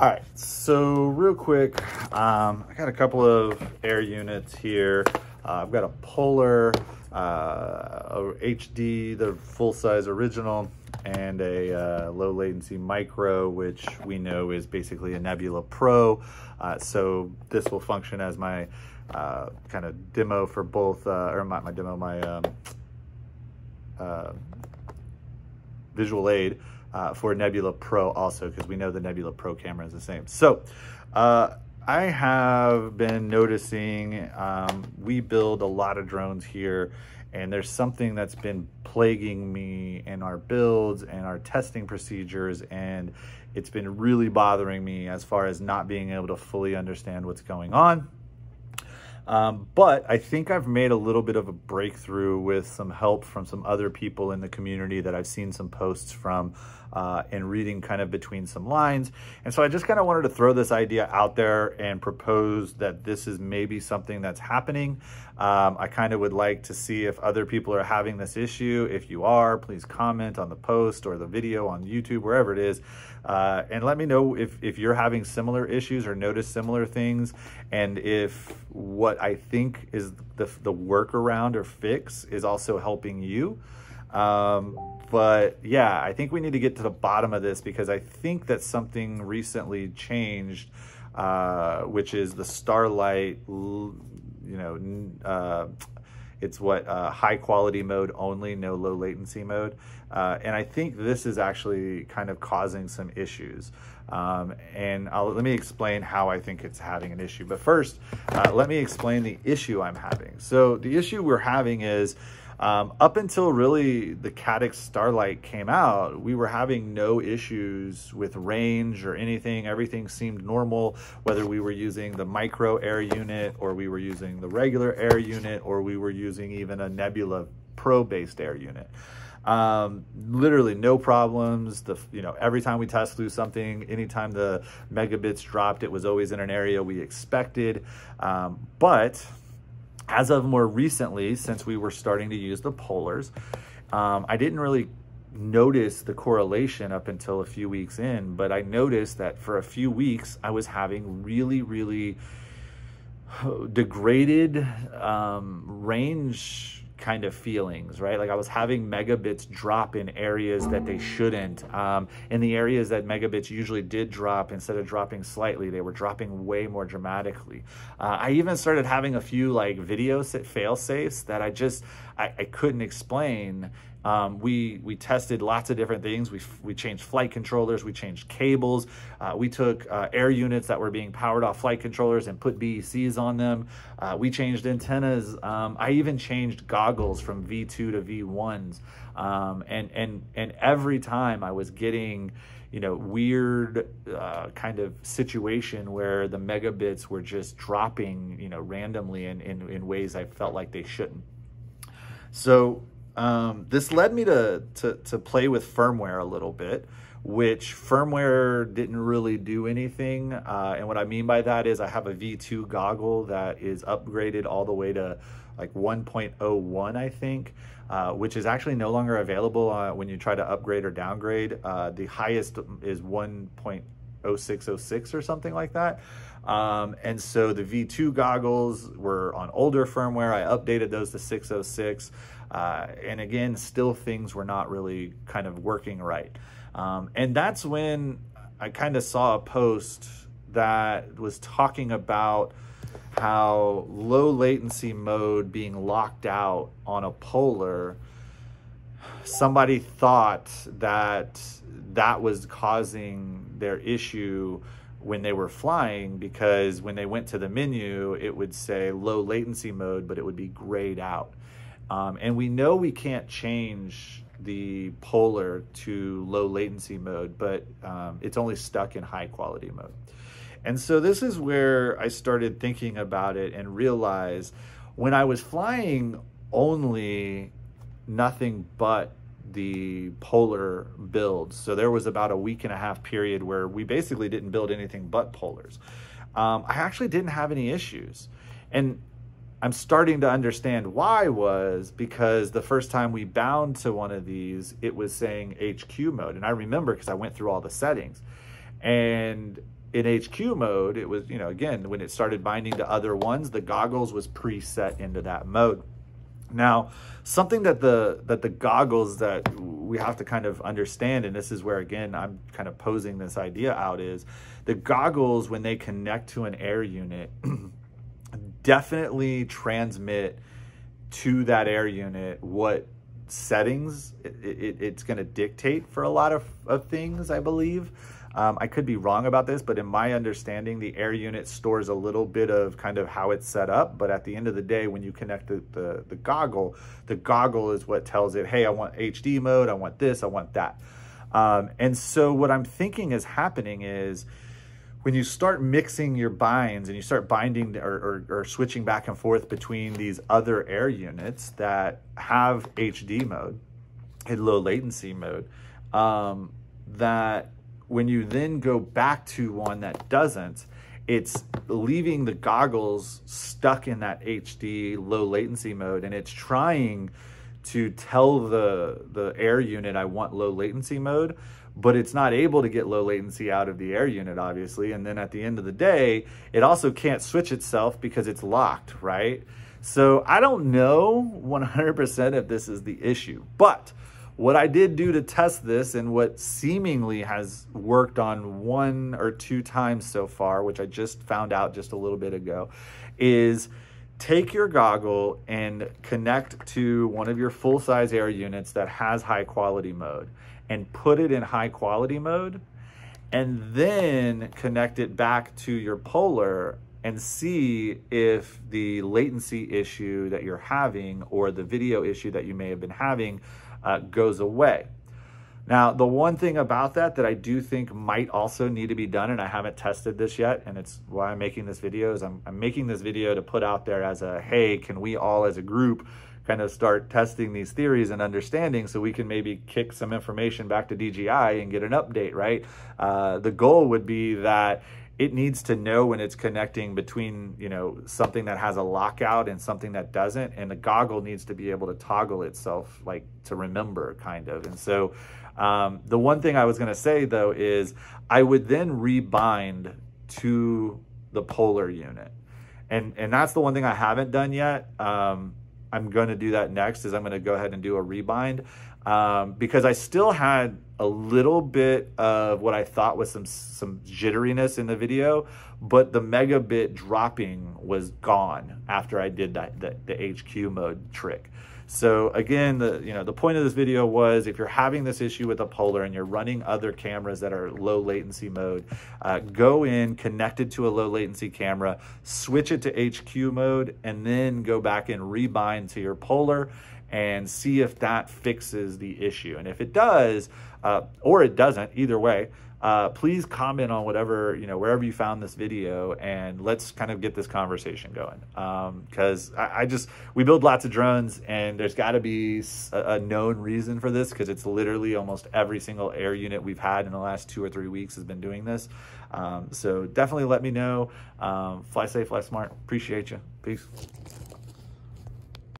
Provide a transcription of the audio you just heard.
All right, so real quick, I got a couple of air units here. I've got a Polar, a HD, the full-size original, and a low latency micro, which we know is basically a Nebula Pro. So this will function as my kind of demo for both, or my demo, my visual aid for Nebula Pro also, because we know the Nebula Pro camera is the same. So I have been noticing, we build a lot of drones here, and there's something that's been plaguing me in our builds and our testing procedures, and it's been really bothering me as far as not being able to fully understand what's going on. But I think I've made a little bit of a breakthrough with some help from some other people in the community that I've seen some posts from and reading kind of between some lines. And so I just kind of wanted to throw this idea out there and propose that this is maybe something that's happening. I kind of would like to see if other people are having this issue. If you are, please comment on the post or the video on YouTube, wherever it is, and let me know if you're having similar issues or notice similar things, and if what I think is the workaround or fix is also helping you. But yeah, I think we need to get to the bottom of this, because I think that something recently changed, which is the Starlight, it's what, high quality mode only, no low latency mode. And I think this is actually kind of causing some issues. And let me explain how I think it's having an issue. But first, let me explain the issue I'm having. So the issue we're having is, up until really the Caddx Starlight came out, we were having no issues with range or anything. Everything seemed normal, whether we were using the micro air unit, or we were using the regular air unit, or we were using even a Nebula Pro based air unit. Literally no problems. Every time we test flew something, anytime the megabits dropped, it was always in an area we expected. But as of more recently, since we were starting to use the Polars, I didn't really notice the correlation up until a few weeks in, but I noticed that for a few weeks, I was having really, really degraded range kind of feelings, right? Like I was having megabits drop in areas that they shouldn't. In the areas that megabits usually did drop, instead of dropping slightly, they were dropping way more dramatically. I even started having a few like video fail safes that I couldn't explain. We tested lots of different things. We changed flight controllers, we changed cables, we took air units that were being powered off flight controllers and put BECs on them. We changed antennas. I even changed goggles from V2 to V1s. And every time I was getting, weird kind of situation where the megabits were just dropping, randomly in ways I felt like they shouldn't. So this led me to play with firmware a little bit, which firmware didn't really do anything. And what I mean by that is I have a V2 goggle that is upgraded all the way to like 1.01, I think, which is actually no longer available when you try to upgrade or downgrade. The highest is 1.0606 or something like that. And so the V2 goggles were on older firmware. I updated those to 606. And again, still things were not really kind of working right. And that's when I kind of saw a post that was talking about how low latency mode being locked out on a Polar, somebody thought that that was causing their issue when they were flying, because when they went to the menu, it would say low latency mode, but it would be grayed out. And we know we can't change the Polar to low latency mode, but it's only stuck in high quality mode. And so this is where I started thinking about it and realized when I was flying only nothing but the Polar builds, so there was about a week-and-a-half period where we basically didn't build anything but Polars, I actually didn't have any issues. And I'm starting to understand why was because the first time we bound to one of these, it was saying HQ mode. And I remember because I went through all the settings. And in HQ mode, it was, you know, again, when it started binding to other ones, the goggles was preset into that mode. Now, something that the goggles that we have to kind of understand, and this is where, again, I'm kind of posing this idea out, is the goggles, when they connect to an air unit, definitely transmit to that air unit what settings it's going to dictate for a lot of things, I believe. I could be wrong about this, but in my understanding, the air unit stores a little bit of kind of how it's set up. But at the end of the day, when you connect the goggle is what tells it, hey, I want HD mode, I want this, I want that. And so what I'm thinking is happening is when you start mixing your binds and you start binding or switching back and forth between these other air units that have HD mode and low latency mode, that when you then go back to one that doesn't, it's leaving the goggles stuck in that HD low latency mode, and it's trying to tell the air unit, I want low latency mode, but it's not able to get low latency out of the air unit, obviously. And then at the end of the day, it also can't switch itself because it's locked, right? So I don't know 100% if this is the issue, but what I did do to test this, and what seemingly has worked on 1 or 2 times so far, which I just found out just a little bit ago, is take your goggle and connect to one of your full-size air units that has high quality mode, and put it in high quality mode, and then connect it back to your Polar and see if the latency issue that you're having or the video issue that you may have been having goes away. Now, the one thing about that I do think might also need to be done, and I haven't tested this yet, and it's why I'm making this video, is I'm making this video to put out there as a, hey, can we all as a group kind of start testing these theories and understanding, so we can maybe kick some information back to DJI and get an update, right? The goal would be that it needs to know when it's connecting between, you know, something that has a lockout and something that doesn't, and the goggle needs to be able to toggle itself, like, to remember, kind of. And so the one thing I was going to say, though, is I would then rebind to the Polar unit, and that's the one thing I haven't done yet. I'm going to do that next, is I'm going to go ahead and do a rebind, because I still had a little bit of what I thought was some jitteriness in the video, but the megabit dropping was gone after I did the HQ mode trick. So again, the point of this video was, if you're having this issue with a Polar and you're running other cameras that are low latency mode, go in, connect it to a low latency camera, switch it to HQ mode, and then go back and rebind to your Polar and see if that fixes the issue. And if it does, or it doesn't, either way, please comment on whatever, wherever you found this video, and let's kind of get this conversation going. Because we build lots of drones, and there's got to be a known reason for this, because it's literally almost every single air unit we've had in the last 2 or 3 weeks has been doing this. So definitely let me know. Fly safe, fly smart. Appreciate you. Peace.